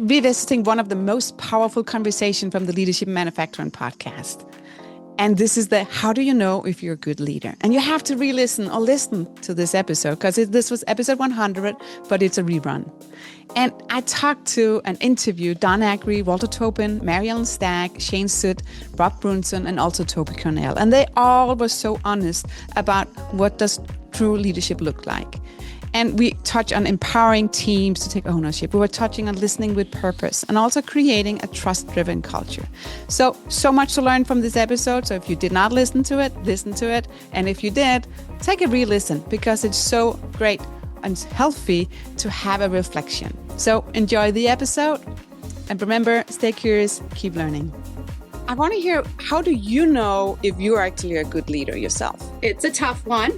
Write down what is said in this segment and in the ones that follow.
revisiting one of the most powerful conversations from the Leadership in Manufacturing podcast. And this is the how do you know if you're a good leader? And you have to re-listen or listen to this episode because this was episode 100, but it's a rerun. And I talked to and interviewed Don Akery, Walter Tobin, Maryellen Stack, Shane Zutz, Rob Brunson, and also Tobi Cornell. And they all were so honest about what does true leadership look like. And we touch on empowering teams to take ownership. We were touching on listening with purpose and also creating a trust-driven culture. So much to learn from this episode. So if you did not listen to it, listen to it. And if you did, take a re-listen because it's so great and healthy to have a reflection. So enjoy the episode. And remember, stay curious, keep learning. I want to hear, how do you know if you're actually a good leader yourself? It's a tough one.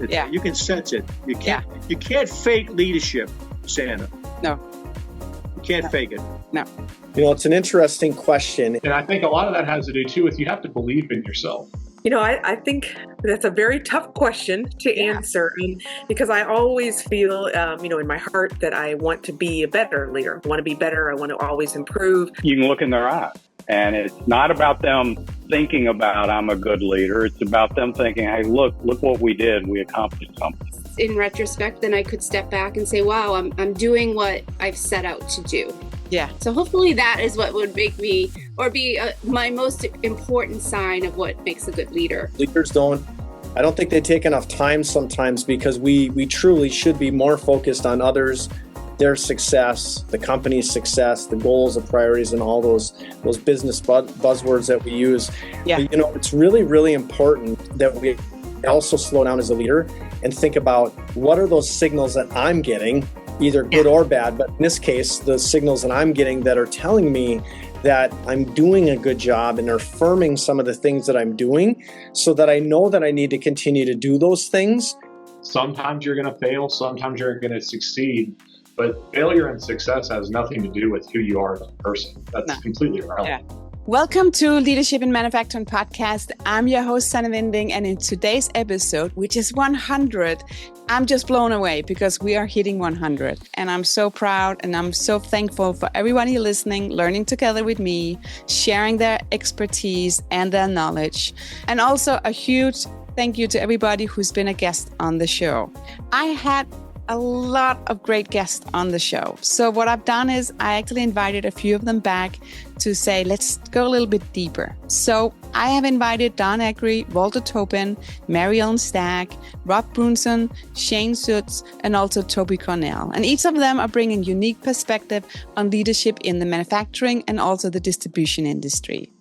Yeah. You can sense it. You can't fake leadership, Sannah. No. You can't fake it. No. It's an interesting question. And I think a lot of that has to do too with you have to believe in yourself. I think that's a very tough question to answer because I always feel, in my heart that I want to be a better leader. I want to be better. I want to always improve. You can look in their eyes. And it's not about them thinking about I'm a good leader. It's about them thinking, hey, look what we did. We accomplished something. In retrospect, then I could step back and say, wow, I'm doing what I've set out to do. Yeah. So hopefully that is what would make me or be my most important sign of what makes a good leader. Leaders I don't think they take enough time sometimes because we truly should be more focused on others, their success, the company's success, the goals, the priorities, and all those business buzzwords that we use. Yeah. But, it's really, really important that we also slow down as a leader and think about what are those signals that I'm getting, either good or bad, but in this case, the signals that I'm getting that are telling me that I'm doing a good job and affirming some of the things that I'm doing so that I know that I need to continue to do those things. Sometimes you're going to fail, sometimes you're going to succeed. But failure and success has nothing to do with who you are as a person. That's completely irrelevant. Yeah. Welcome to Leadership in Manufacturing podcast. I'm your host, Sannah Vinding, and in today's episode, which is 100, I'm just blown away because we are hitting 100. And I'm so proud and I'm so thankful for everybody listening, learning together with me, sharing their expertise and their knowledge. And also a huge thank you to everybody who's been a guest on the show. I had a lot of great guests on the show. So what I've done is I actually invited a few of them back to say, let's go a little bit deeper. So I have invited Don Akery, Walter Tobin, Maryellen Stack, Rob Brunson, Shane Zutz, and also Tobi Cornell. And each of them are bringing unique perspective on leadership in the manufacturing and also the distribution industry.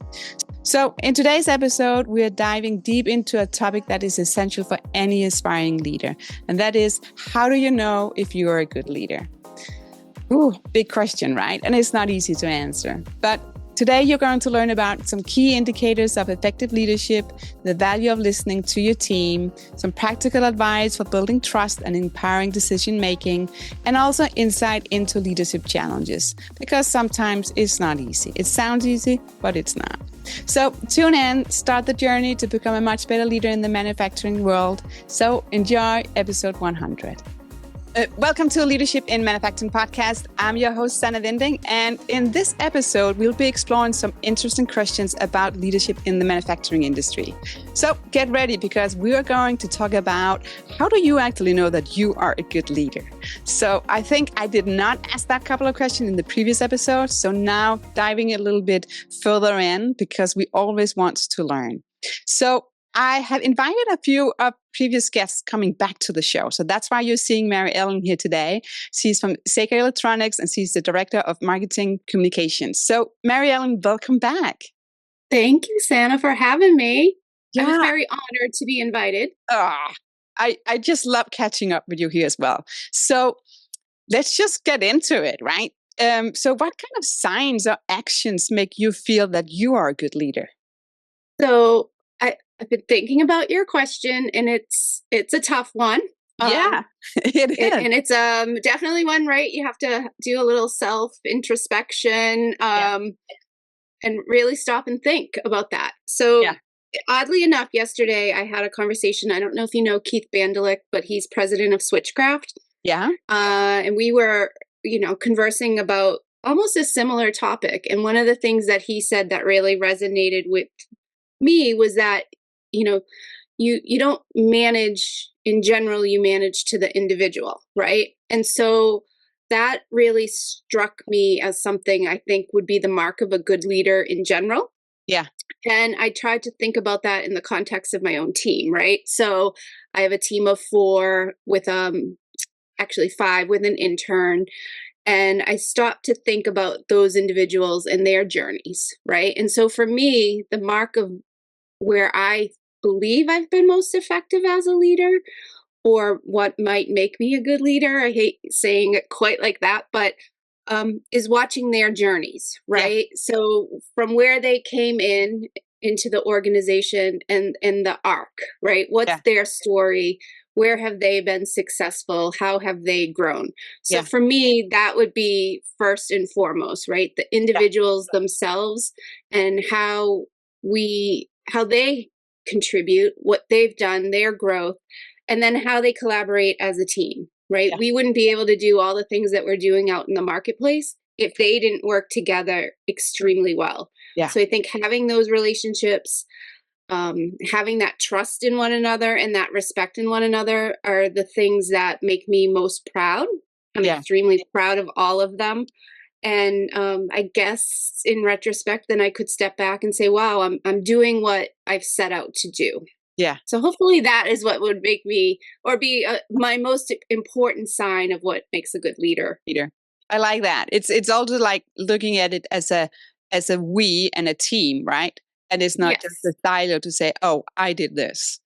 So in today's episode, we are diving deep into a topic that is essential for any aspiring leader. And that is, how do you know if you are a good leader? Ooh, big question, right? And it's not easy to answer. But today you're going to learn about some key indicators of effective leadership, the value of listening to your team, some practical advice for building trust and empowering decision-making, and also insight into leadership challenges, because sometimes it's not easy. It sounds easy, but it's not. So tune in, start the journey to become a much better leader in the manufacturing world. So enjoy episode 100. Welcome to Leadership in Manufacturing podcast. I'm your host, Sannah Vinding, and in this episode, we'll be exploring some interesting questions about leadership in the manufacturing industry. So get ready because we are going to talk about how do you actually know that you are a good leader? So I think I did not ask that couple of questions in the previous episode. So now diving a little bit further in because we always want to learn. So I have invited a few of previous guests coming back to the show. So that's why you're seeing Maryellen here today. She's from Seika Electronics and she's the Director of Marketing Communications. So Maryellen, welcome back. Thank you, Sannah, for having me. Yeah. I was very honored to be invited. I just love catching up with you here as well. So let's just get into it, right? So what kind of signs or actions make you feel that you are a good leader? So I've been thinking about your question, and it's a tough one. It is. And it's definitely one, right? You have to do a little self-introspection and really stop and think about that. So oddly enough, yesterday I had a conversation. I don't know if you know Keith Bandelick, but he's president of Switchcraft. Yeah. And we were, conversing about almost a similar topic. And one of the things that he said that really resonated with me was that, you don't manage in general, you manage to the individual, right? And so that really struck me as something I think would be the mark of a good leader in general. Yeah. And I tried to think about that in the context of my own team, right? So I have a team of 4 with actually 5 with an intern. And I stopped to think about those individuals and their journeys, right? And so for me, the mark of where I believe I've been most effective as a leader, or what might make me a good leader, I hate saying it quite like that, but is watching their journeys, right? Yeah. So from where they came into the organization and the arc, right? What's their story? Where have they been successful? How have they grown? So for me, that would be first and foremost, right? The individuals themselves and how they contribute, what they've done, their growth, and then how they collaborate as a team, right? Yeah. We wouldn't be able to do all the things that we're doing out in the marketplace if they didn't work together extremely well. Yeah. So I think having those relationships, having that trust in one another and that respect in one another are the things that make me most proud. I'm extremely proud of all of them. And I guess in retrospect, then I could step back and say, wow, I'm doing what I've set out to do. Yeah. So hopefully that is what would make me or be my most important sign of what makes a good leader. I like that. It's also like looking at it as a we and a team, right? And it's not just a silo to say, oh, I did this.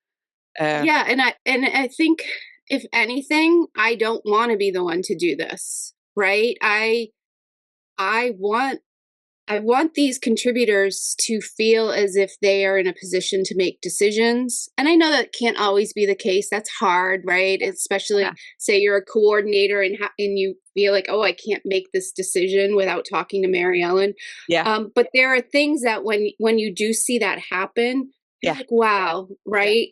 And I think if anything, I don't want to be the one to do this, right? I want these contributors to feel as if they are in a position to make decisions. And I know that can't always be the case. That's hard, right? Especially say you're a coordinator and you feel like, oh, I can't make this decision without talking to Maryellen. Yeah. But there are things that when you do see that happen, you're like, wow, right?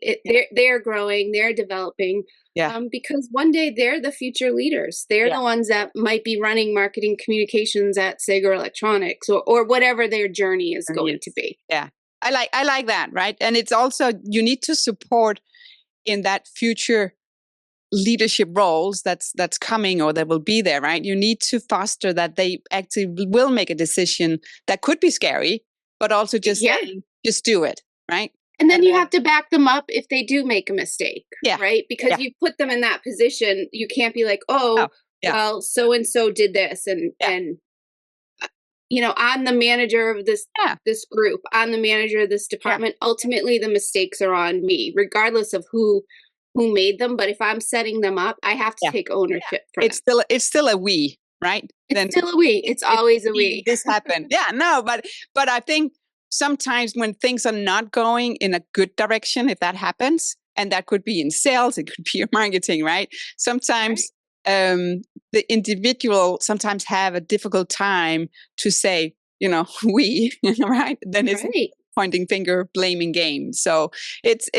They're growing, they're developing. Yeah. Because one day they're the future leaders. They're the ones that might be running marketing communications at Sager Electronics or whatever their journey is going to be. Yeah. I like that, right? And it's also, you need to support in that future leadership roles that's coming or that will be there, right? You need to foster that they actually will make a decision that could be scary, but also just do it, right? And then you have to back them up if they do make a mistake, right? Because you put them in that position. You can't be like, well, so-and-so did this. And I'm the manager of this group. I'm the manager of this department. Ultimately, the mistakes are on me, regardless of who made them. But if I'm setting them up, I have to take ownership for it. It's still a we, right? It's still a we. It's always a we. This happened. But I think sometimes when things are not going in a good direction, if that happens, and that could be in sales, it could be in marketing, right? Sometimes the individual sometimes have a difficult time to say, we, right? Then it's pointing finger, blaming game. So it's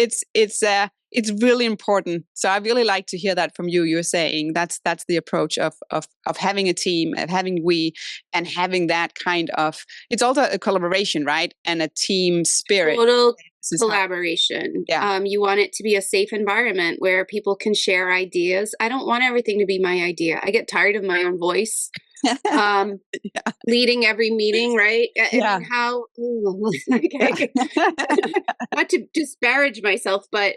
really important. So I really like to hear that from you. You're saying that's the approach of having a team, of having we, and having that kind of, it's also a collaboration, right? And a team spirit. Total collaboration. You want it to be a safe environment where people can share ideas. I don't want everything to be my idea. I get tired of my own voice. Leading every meeting, right? I mean, not to disparage myself, but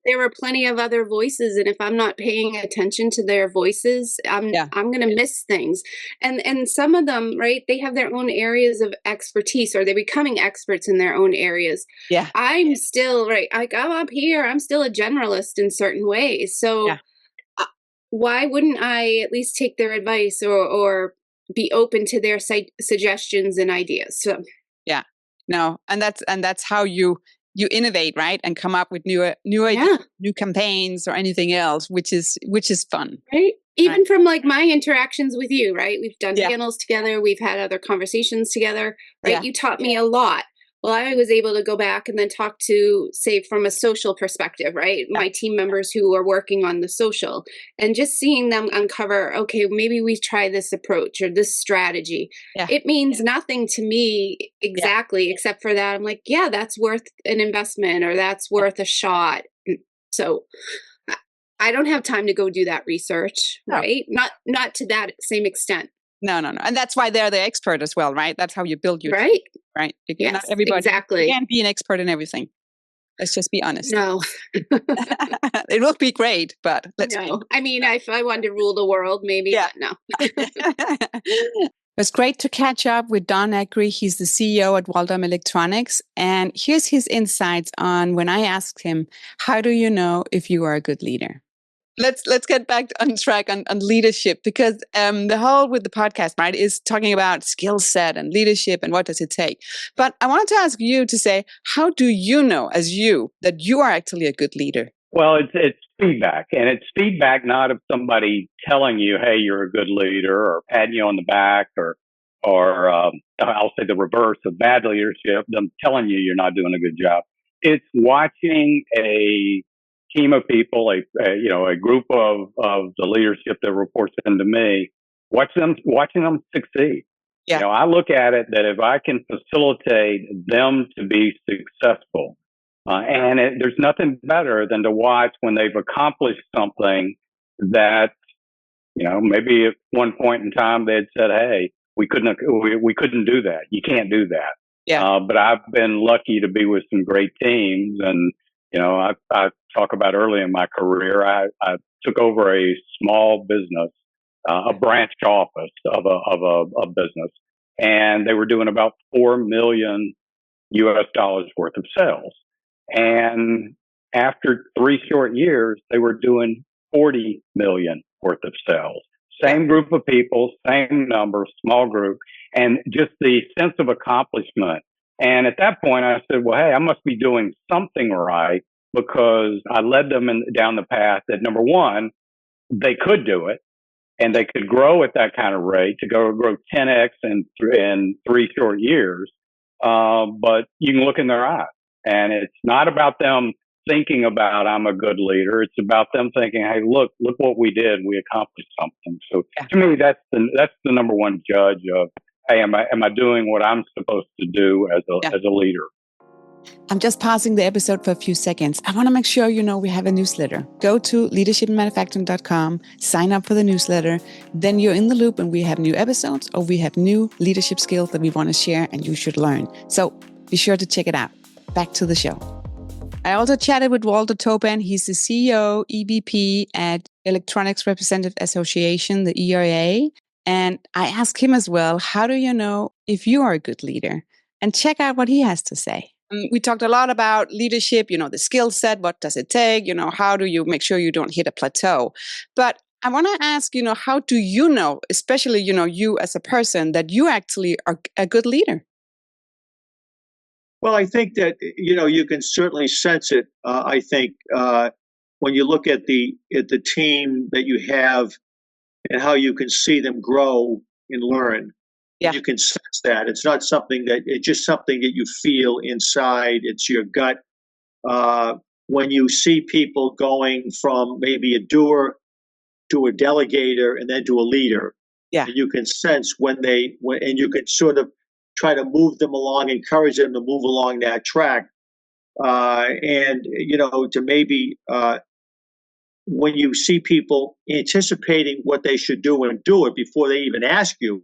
there were plenty of other voices, and if I'm not paying attention to their voices, I'm going to miss things. And some of them, right? They have their own areas of expertise, or they're becoming experts in their own areas. Yeah, I'm still like I'm up here. I'm still a generalist in certain ways, so. Yeah. Why wouldn't I at least take their advice or be open to their suggestions and ideas? So and that's how you innovate, right? And come up with new ideas, new campaigns or anything else, which is fun, right? Even from like my interactions with you, right? We've done panels together, we've had other conversations together, right? You taught me a lot. Well, I was able to go back and then talk to, say, from a social perspective, right? My team members who are working on the social, and just seeing them uncover, okay, maybe we try this approach or this strategy. Yeah. It means nothing to me exactly, except for that I'm like, yeah, that's worth an investment or that's worth a shot. So I don't have time to go do that research, right? Not to that same extent. No. And that's why they're the expert as well, right? That's how you build your team, right? Yes, not everybody exactly. can't be an expert in everything. Let's just be honest. No. It will be great, but let's I mean, if I wanted to rule the world, maybe, but no. It was great to catch up with Don Akery. He's the CEO at Waldom Electronics. And here's his insights on when I asked him, how do you know if you are a good leader? Let's get back on track on leadership, because the whole with the podcast, right, is talking about skill set and leadership and what does it take. But I wanted to ask you to say, how do you know as you that you are actually a good leader? Well, it's feedback, and it's feedback not of somebody telling you, hey, you're a good leader, or patting you on the back, or I'll say the reverse of bad leadership, them telling you you're not doing a good job. It's watching a team of people, a group of the leadership that reports into me, watching them succeed. Yeah. I look at it that if I can facilitate them to be successful, there's nothing better than to watch when they've accomplished something that, maybe at one point in time they'd said, hey, we couldn't do that. You can't do that. Yeah. But I've been lucky to be with some great teams, and I talk about early in my career, I took over a small business, a branch office of a business, and they were doing about $4 million worth of sales. And after 3 short years, they were doing 40 million worth of sales. Same group of people, same number, small group, and just the sense of accomplishment. And at that point, I said, well, hey, I must be doing something right, because I led them down the path that, number one, they could do it, and they could grow at that kind of rate to grow 10x in 3 short years. But you can look in their eyes, and it's not about them thinking about I'm a good leader. It's about them thinking, hey, look what we did. We accomplished something. So to me, that's the number one judge of, hey, am I doing what I'm supposed to do as a leader? I'm just pausing the episode for a few seconds. I want to make sure you know we have a newsletter. Go to leadershipinmanufacturing.com, sign up for the newsletter. Then you're in the loop when we have new episodes or we have new leadership skills that we want to share and you should learn. So be sure to check it out. Back to the show. I also chatted with Walter Tobin. He's the CEO, EVP at Electronics Representative Association, the ERA. And I asked him as well, how do you know if you are a good leader? And check out what he has to say. We talked a lot about leadership, the skill set, what does it take, how do you make sure you don't hit a plateau? But I want to ask, how do you know, especially, you as a person, that you actually are a good leader? Well, I think that, you can certainly sense it. I think when you look at the team that you have and how you can see them grow and learn. Yeah. You can sense that. It's not something it's just something that you feel inside. It's your gut. When you see people going from maybe a doer to a delegator and then to a leader, and you can sense and you can sort of try to move them along, encourage them to move along that track. To maybe when you see people anticipating what they should do and do it before they even ask you,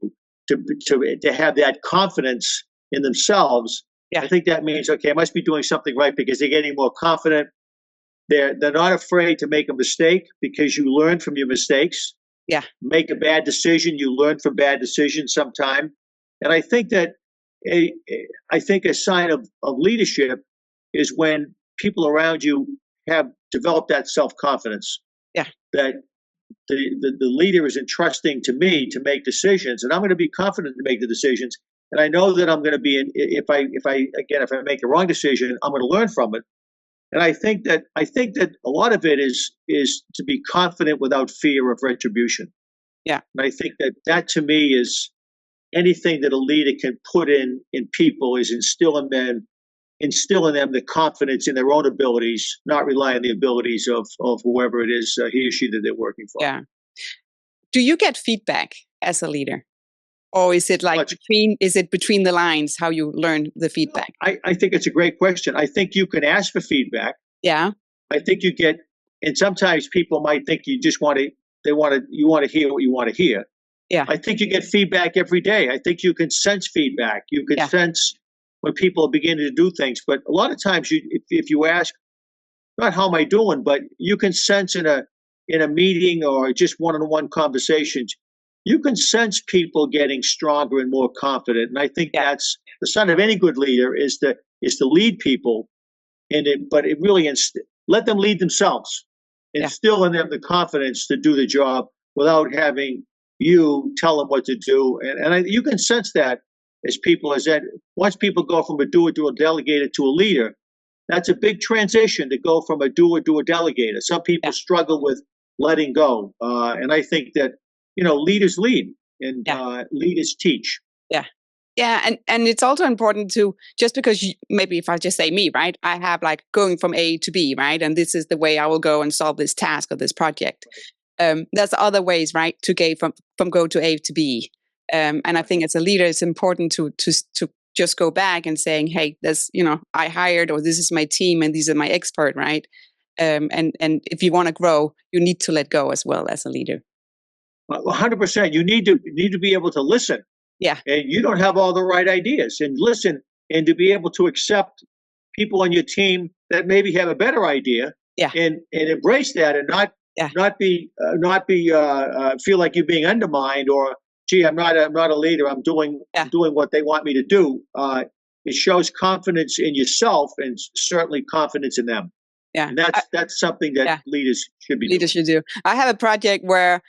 to have that confidence in themselves, I think that means, okay, I must be doing something right, because they're getting more confident. They're not afraid to make a mistake, because you learn from your mistakes. Yeah. Make a bad decision, you learn from bad decisions sometime. And I think that a sign of leadership is when people around you have developed that self-confidence. Yeah. That the leader is entrusting to me to make decisions, and I'm going to be confident to make the decisions. And I know that I'm going to be if I make a wrong decision, I'm going to learn from it. And I think that a lot of it is to be confident without fear of retribution. Yeah. And I think that to me is anything that a leader can put in people is instill in them the confidence in their own abilities, not rely on the abilities of whoever it is he or she that they're working for. Yeah. Do you get feedback as a leader? Or is it like between the lines how you learn the feedback? I think it's a great question. I think you can ask for feedback. Yeah. I think you get, and sometimes people might think you just you want to hear what you want to hear. Yeah. I think you get feedback every day. I think you can sense feedback. You can sense when people are beginning to do things. But a lot of times, if you ask, not how am I doing, but you can sense in a meeting or just one-on-one conversations, you can sense people getting stronger and more confident. And I think that's the sign of any good leader is to lead people, but it really let them lead themselves. Instill in them the confidence to do the job without having you tell them what to do. And you can sense that once people go from a doer to a delegator to a leader, that's a big transition to go from a doer to a delegator. Some people struggle with letting go. And I think that, leaders lead and leaders teach. Yeah. Yeah. And it's also important to, just because maybe if I just say me, right, I have like going from A to B, right? And this is the way I will go and solve this task or this project. There's other ways, right, to go from go to A to B. And I think as a leader, it's important to just go back and saying, hey, I hired, or this is my team and these are my expert, right? And if you want to grow, you need to let go as well as a leader. 100%. You need to be able to listen. Yeah. And you don't have all the right ideas, and listen, and to be able to accept people on your team that maybe have a better idea. Yeah. And embrace that, and not feel like you're being undermined, or gee, I'm not a leader. I'm doing what they want me to do. It shows confidence in yourself and certainly confidence in them. Yeah. And that's something that leaders should be doing. Leaders should do. I have a project where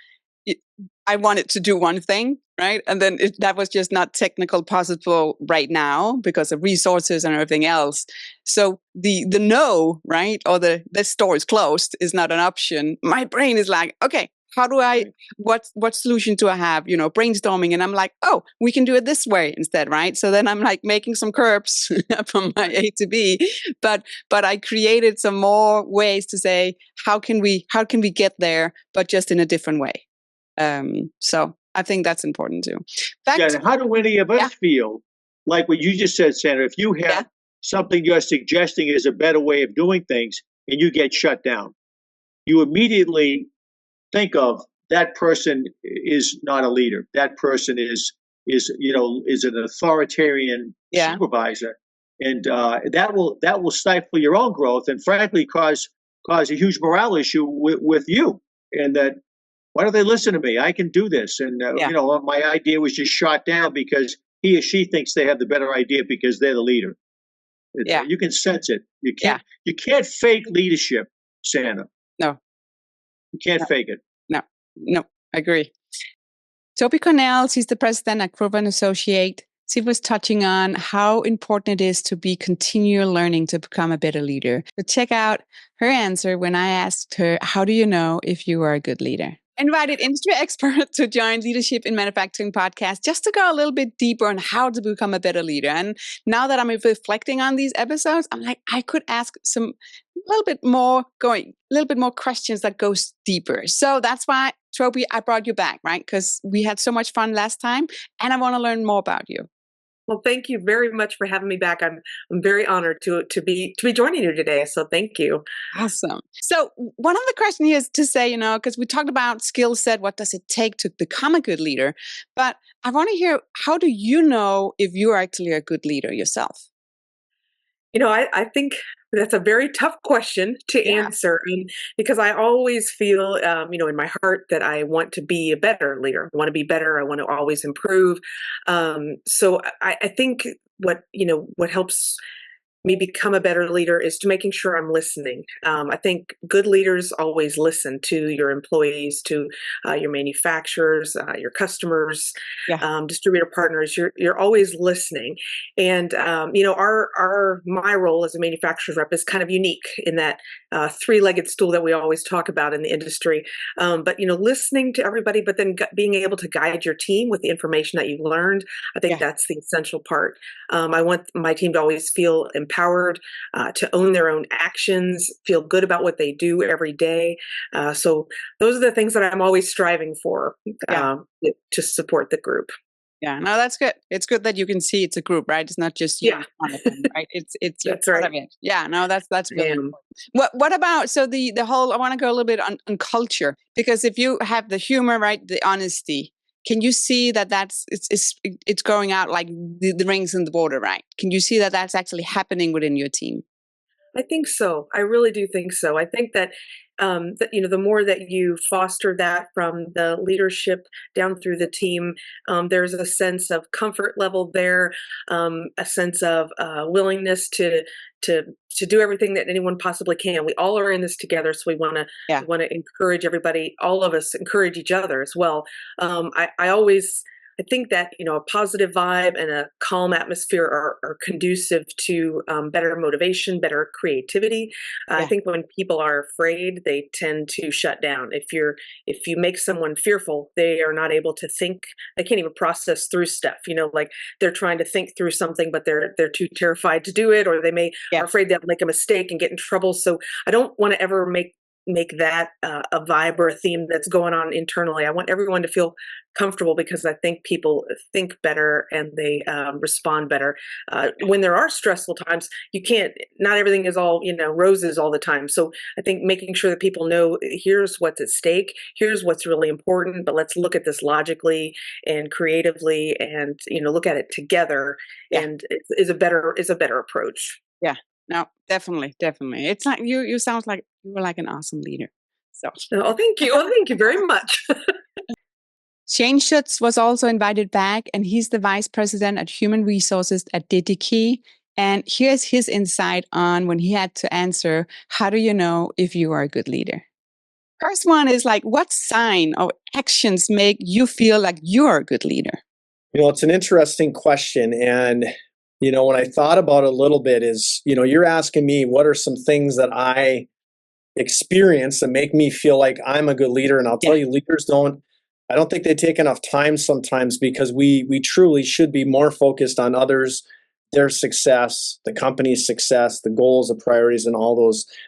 I wanted to do one thing, right? And then that was just not technical possible right now because of resources and everything else. So the no, right? Or this store is closed is not an option. My brain is like, okay, how do what solution do I have? Brainstorming. And I'm like, oh, we can do it this way instead, right? So then I'm like making some curves from my A to B, but I created some more ways to say, how can we get there, but just in a different way. So I think that's important too. How do any of us feel like what you just said, Sannah? If you have something you're suggesting is a better way of doing things and you get shut down, you immediately think of that person is not a leader. That person is an authoritarian supervisor, and that will stifle your own growth and frankly cause a huge morale issue with you. And that, why don't they listen to me? I can do this. And my idea was just shot down because he or she thinks they have the better idea because they're the leader. You can sense it. You can't fake leadership, Sannah. No. You can't fake it. No, I agree. Tobi Cornell, she's the president at Grover & Associate. She was touching on how important it is to be continual learning to become a better leader. So check out her answer when I asked her, how do you know if you are a good leader? Invited industry expert to join Leadership in Manufacturing podcast just to go a little bit deeper on how to become a better leader. And now that I'm reflecting on these episodes, I'm like, I could ask a little bit more questions that goes deeper. So that's why, Tobi, I brought you back, right? Because we had so much fun last time and I want to learn more about you. Well, thank you very much for having me back. I'm very honored to be joining you today. So thank you. Awesome. So one of the questions here is to say, because we talked about skill set, what does it take to become a good leader? But I want to hear, how do you know if you're actually a good leader yourself? I think that's a very tough question to answer, because I always feel, in my heart that I want to be a better leader. I want to be better. I want to always improve. So I think what helps me become a better leader is to making sure I'm listening. I think good leaders always listen to your employees, to your manufacturers, your customers, distributor partners. You're always listening, and my role as a manufacturer's rep is kind of unique in that three-legged stool that we always talk about in the industry. But listening to everybody, but then being able to guide your team with the information that you've learned. I think that's the essential part. I want my team to always feel empowered, to own their own actions, feel good about what they do every day. So those are the things that I'm always striving for to support the group. Yeah, no, that's good. It's good that you can see it's a group, right? It's not just you, right? It's That's part right. of it. Yeah, no, that's really important. What about the whole? I want to go a little bit on culture, because if you have the humor, right, the honesty, can you see that it's going out like the rings in the border, right? Can you see that that's actually happening within your team? I think so. I really do think so. I think that the more that you foster that from the leadership down through the team, there's a sense of comfort level there, a sense of willingness to do everything that anyone possibly can. We all are in this together, so we want to encourage everybody. All of us encourage each other as well. I think that a positive vibe and a calm atmosphere are conducive to better motivation, better creativity. I think when people are afraid, they tend to shut down. If you make someone fearful, they are not able to think. They can't even process through stuff. Like they're trying to think through something, but they're too terrified to do it, or they are afraid they'll make a mistake and get in trouble. So I don't want to ever make that a vibe or a theme that's going on internally. I want everyone to feel comfortable, because I think people think better and they respond better. When there are stressful times, not everything is all, roses all the time. So I think making sure that people know here's what's at stake, here's what's really important, but let's look at this logically and creatively and, look at it together. And is a better approach. Yeah. No, definitely. It's not you sound like you were like an awesome leader. So thank you. Thank you very much. Shane Zutz was also invited back, and he's the vice president at human resources at DigiKey. And here's his insight on when he had to answer, how do you know if you are a good leader? First one is like, what sign or actions make you feel like you're a good leader? It's an interesting question. And when I thought about it a little bit is, you're asking me what are some things that I experience that make me feel like I'm a good leader. And I'll tell you, leaders I don't think they take enough time sometimes, because we truly should be more focused on others, their success, the company's success, the goals, the priorities, and all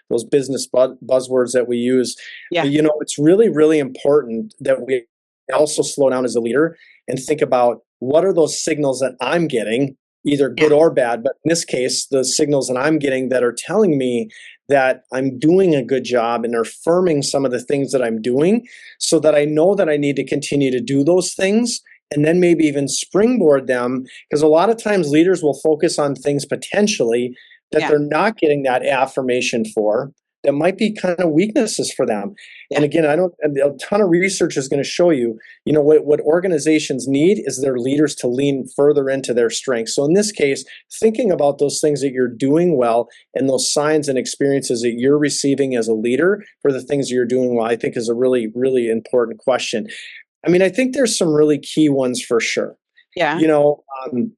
those business buzzwords that we use. Yeah. But, it's really, really important that we also slow down as a leader and think about what are those signals that I'm getting, either good or bad, but in this case, the signals that I'm getting that are telling me that I'm doing a good job and affirming some of the things that I'm doing, so that I know that I need to continue to do those things, and then maybe even springboard them, because a lot of times leaders will focus on things potentially that they're not getting that affirmation for, that might be kind of weaknesses for them. And again, a ton of research is going to show you, what organizations need is their leaders to lean further into their strengths. So in this case, thinking about those things that you're doing well and those signs and experiences that you're receiving as a leader for the things that you're doing well, I think is a really, really important question. I think there's some really key ones for sure. Yeah.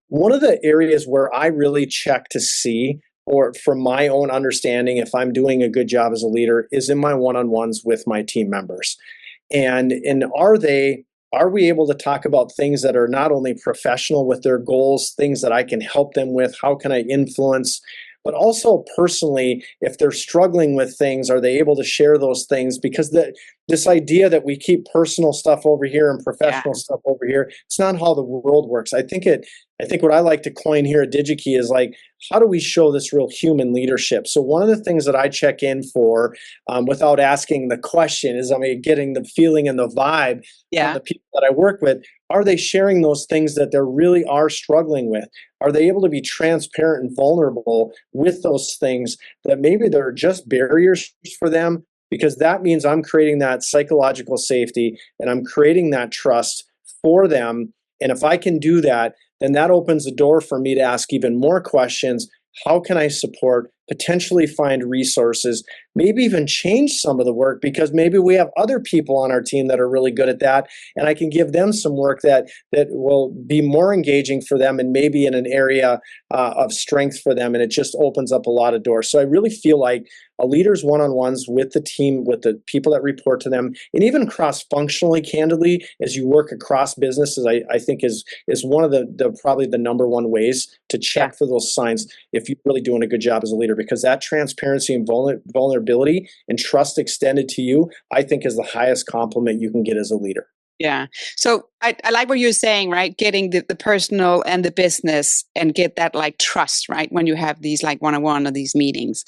One of the areas where I really check to see, or from my own understanding, if I'm doing a good job as a leader, is in my one-on-ones with my team members. And are we able to talk about things that are not only professional with their goals, things that I can help them with, how can I influence, but also personally, if they're struggling with things, are they able to share those things? Because this idea that we keep personal stuff over here and professional stuff over here, it's not how the world works. I think what I like to coin here at DigiKey is like, how do we show this real human leadership? So one of the things that I check in for, without asking the question, is getting the feeling and the vibe from the people that I work with. Are they sharing those things that they really are struggling with? Are they able to be transparent and vulnerable with those things that maybe they're just barriers for them? Because that means I'm creating that psychological safety and I'm creating that trust for them. And if I can do that, then that opens the door for me to ask even more questions how can I support, potentially find resources, maybe even change some of the work, because maybe we have other people on our team that are really good at that, and I can give them some work that will be more engaging for them and maybe in an area of strength for them, and it just opens up a lot of doors. So I really feel like a leader's one-on-ones with the team, with the people that report to them, and even cross-functionally, candidly, as you work across businesses, I think is one of the probably the number one ways to check for those signs if you're really doing a good job as a leader, because that transparency and vulnerability and trust extended to you, I think, is the highest compliment you can get as a leader. Yeah. So I like what you're saying, right? Getting the personal and the business and get that like trust, right? When you have these like one-on-one or these meetings.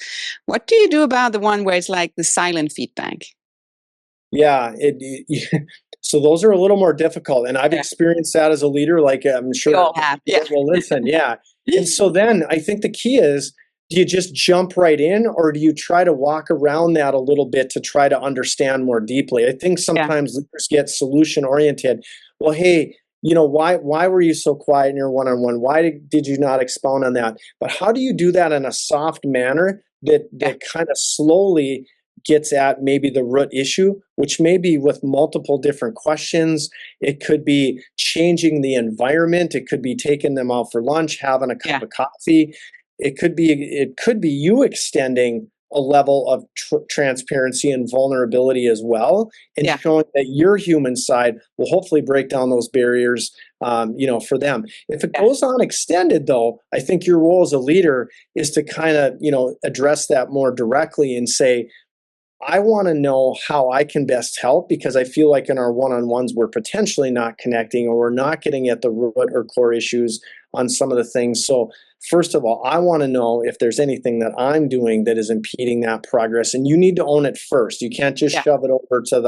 What do you do about the one where it's like the silent feedback? Yeah. So those are a little more difficult. And I've experienced that as a leader, like I'm sure we all have. Yeah. Well, listen, yeah. And so then I think the key is, do you just jump right in, or do you try to walk around that a little bit to try to understand more deeply? I think sometimes leaders get solution oriented. Well, hey, why were you so quiet in your one-on-one? Why did you not expound on that? But how do you do that in a soft manner that kind of slowly gets at maybe the root issue, which may be with multiple different questions. It could be changing the environment. It could be taking them out for lunch, having a cup of coffee. It could be you extending a level of transparency and vulnerability as well, and showing that your human side will hopefully break down those barriers, for them. If it goes on extended, though, I think your role as a leader is to kind of, address that more directly and say, I want to know how I can best help, because I feel like in our one-on-ones, we're potentially not connecting, or we're not getting at the root or core issues on some of the things. So first of all, I want to know if there's anything that I'm doing that is impeding that progress, and you need to own it first. You can't just shove it over to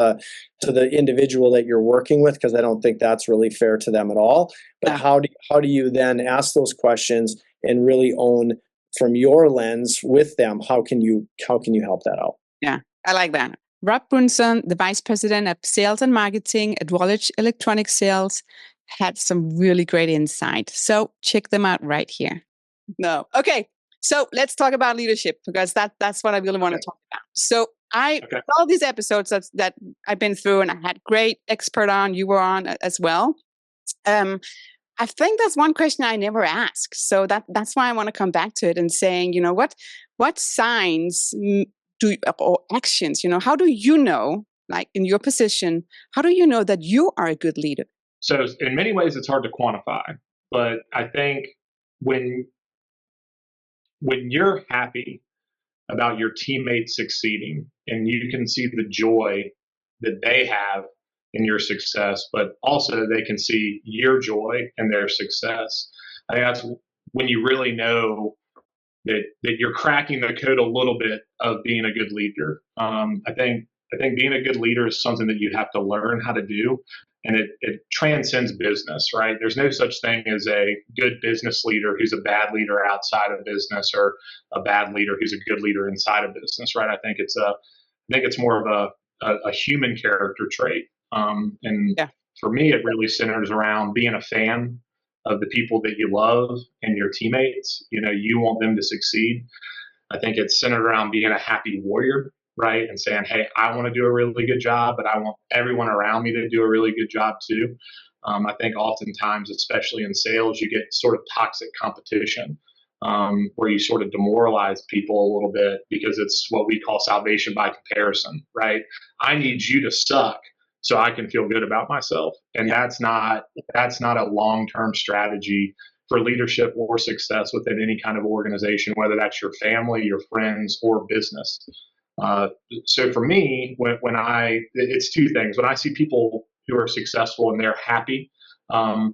the individual that you're working with, because I don't think that's really fair to them at all. But how do you then ask those questions and really own from your lens with them? How can you help that out? Yeah. I like that. Rob Brunson, the Vice President of Sales and Marketing at Wallach Electronic Sales, had some really great insight. So check them out right here. No. Okay. So let's talk about leadership, because that's what I really want to talk about. So all these episodes that I've been through, and I had great expert on, you were on as well. I think that's one question I never asked. So that's why I want to come back to it and saying, what signs or actions, how do you know, like in your position, how do you know that you are a good leader? So in many ways, it's hard to quantify, but I think when you're happy about your teammates succeeding, and you can see the joy that they have in your success, but also they can see your joy in their success, I think that's when you really know that you're cracking the code a little bit of being a good leader. I think being a good leader is something that you have to learn how to do, and it transcends business, right? There's no such thing as a good business leader who's a bad leader outside of business, or a bad leader who's a good leader inside of business, right? I think it's more of a human character trait. For me, it really centers around being a fan of the people that you love and your teammates. You want them to succeed. I think it's centered around being a happy warrior, right? And saying, hey, I want to do a really good job, but I want everyone around me to do a really good job too. I think oftentimes, especially in sales, you get sort of toxic competition, where you sort of demoralize people a little bit, because it's what we call salvation by comparison, right? I need you to suck so I can feel good about myself. And that's not a long-term strategy for leadership or success within any kind of organization, whether that's your family, your friends, or business. So for me, it's two things. When I see people who are successful and they're happy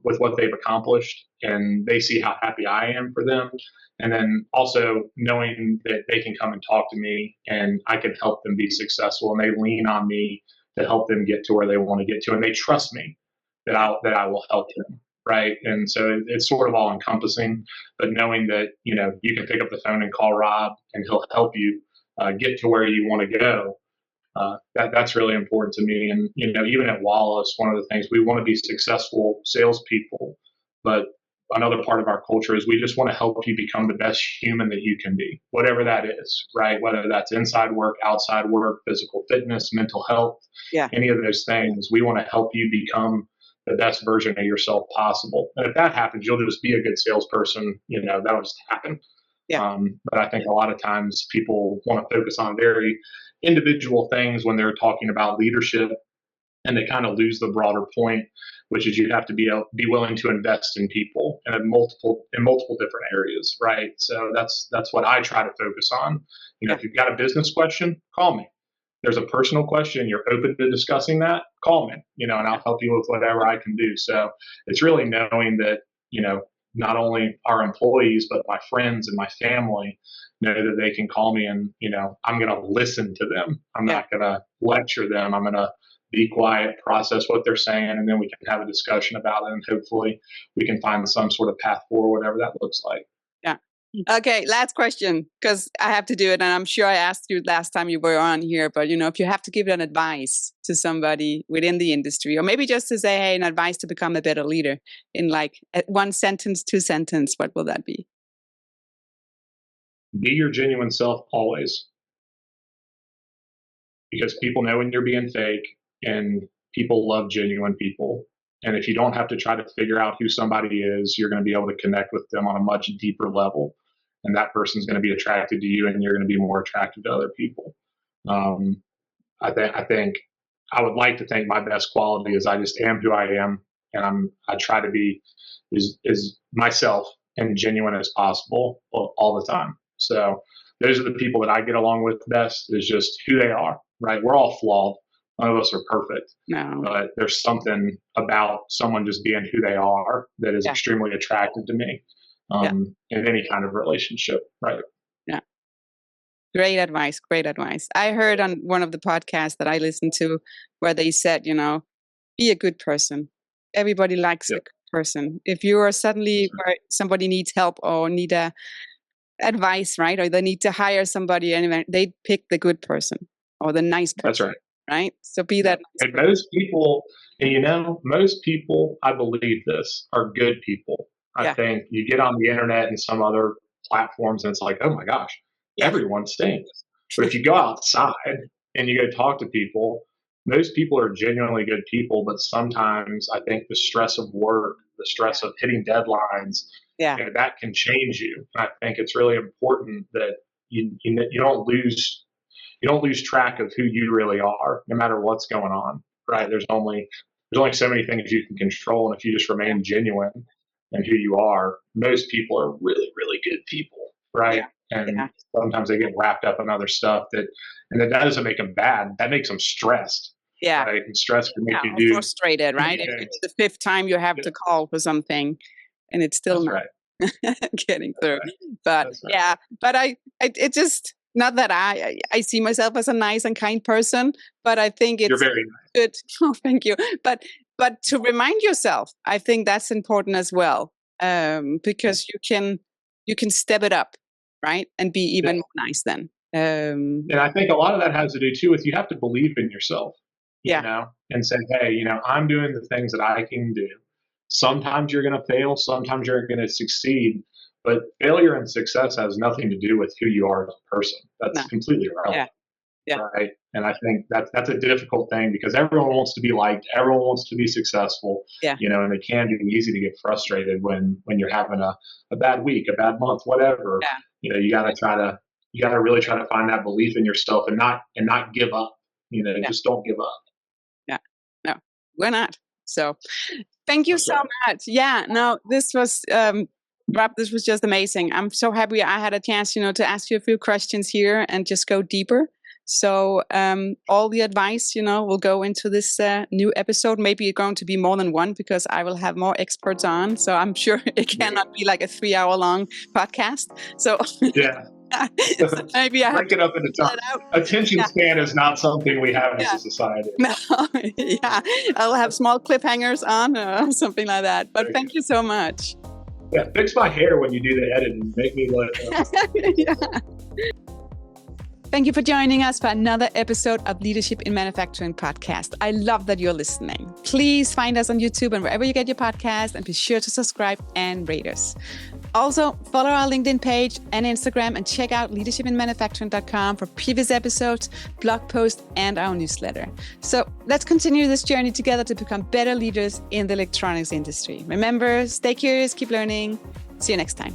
with what they've accomplished, and they see how happy I am for them, and then also knowing that they can come and talk to me and I can help them be successful, and they lean on me to help them get to where they want to get to, and they trust me that I will help them, right? And so it's sort of all encompassing, but knowing that you can pick up the phone and call Rob, and he'll help you get to where you want to go. That's really important to me. And even at Wallace, one of the things, we want to be successful salespeople, but another part of our culture is we just want to help you become the best human that you can be, whatever that is, right? Whether that's inside work, outside work, physical fitness, mental health, any of those things. We want to help you become the best version of yourself possible. And if that happens, you'll just be a good salesperson. That'll just happen. But I think a lot of times people want to focus on very individual things when they're talking about leadership, and they kind of lose the broader point, which is you have to be willing to invest in people and in multiple different areas, right? So that's what I try to focus on. If you've got a business question, call me. There's a personal question, you're open to discussing that, call me, and I'll help you with whatever I can do. So it's really knowing that, not only our employees, but my friends and my family know that they can call me and, I'm going to listen to them. I'm not going to lecture them. I'm going to be quiet, process what they're saying, and then we can have a discussion about it. And hopefully we can find some sort of path forward, whatever that looks like. Yeah. Okay. Last question, because I have to do it. And I'm sure I asked you last time you were on here, but if you have to give an advice to somebody within the industry, or maybe just to say, hey, an advice to become a better leader in like 1 sentence, 2 sentences, what will that be? Be your genuine self always. Because people know when you're being fake, and people love genuine people. And if you don't have to try to figure out who somebody is, you're going to be able to connect with them on a much deeper level. And that person's going to be attracted to you, and you're going to be more attracted to other people. I think I would like to think my best quality is I just am who I am. And I try to be as myself and genuine as possible all the time. So those are the people that I get along with best, is just who they are, right? We're all flawed. None of us are perfect, but there's something about someone just being who they are that is extremely attractive to me in any kind of relationship, right? Yeah. Great advice. Great advice. I heard on one of the podcasts that I listened to where they said, be a good person. Everybody likes a good person. If you are suddenly where somebody needs help or need advice, right? Or they need to hire somebody, and they pick the good person or the nice person. That's right. Right? So be that. And most people, I believe this, are good people. I think you get on the internet and some other platforms and it's like, oh my gosh, everyone stinks. But if you go outside and you go talk to people, most people are genuinely good people. But sometimes I think the stress of work, the stress of hitting deadlines, that can change you. And I think it's really important that you don't lose track of who you really are, no matter what's going on, right? There's only so many things you can control. And if you just remain genuine and who you are, most people are really, really good people, right? And sometimes they get wrapped up in other stuff and that doesn't make them bad. That makes them stressed. Yeah. Right? And stress can make you frustrated, right? If it's the 5th time you have to call for something and it's still not getting through. But it just, not that I see myself as a nice and kind person, but I think it's very nice. Good. Oh, thank you. But to remind yourself, I think that's important as well, because you can step it up, right, and be even more nice then. And I think a lot of that has to do too with you have to believe in yourself, you know, and say, hey, I'm doing the things that I can do. Sometimes you're going to fail. Sometimes you're going to succeed. But failure and success has nothing to do with who you are as a person. That's completely irrelevant. Right? And I think that's a difficult thing because everyone wants to be liked. Everyone wants to be successful. And it can be easy to get frustrated when you're having a bad week, a bad month, whatever. You got to really try to find that belief in yourself and not give up. Just don't give up. No, we're not. So thank you so much. This was Rob, this was just amazing. I'm so happy I had a chance, to ask you a few questions here and just go deeper. So all the advice, will go into this new episode. Maybe it's going to be more than one because I will have more experts on. So I'm sure it cannot be like a 3-hour long podcast. So so maybe I have break it up into time. Attention span is not something we have as a society. No, I'll have small cliffhangers on or something like that. But thank you so much. Yeah, fix my hair when you do the editing. Make me look. Thank you for joining us for another episode of Leadership in Manufacturing podcast. I love that you're listening. Please find us on YouTube and wherever you get your podcast, and be sure to subscribe and rate us. Also, follow our LinkedIn page and Instagram, and check out leadershipinmanufacturing.com for previous episodes, blog posts, and our newsletter. So let's continue this journey together to become better leaders in the electronics industry. Remember, stay curious, keep learning. See you next time.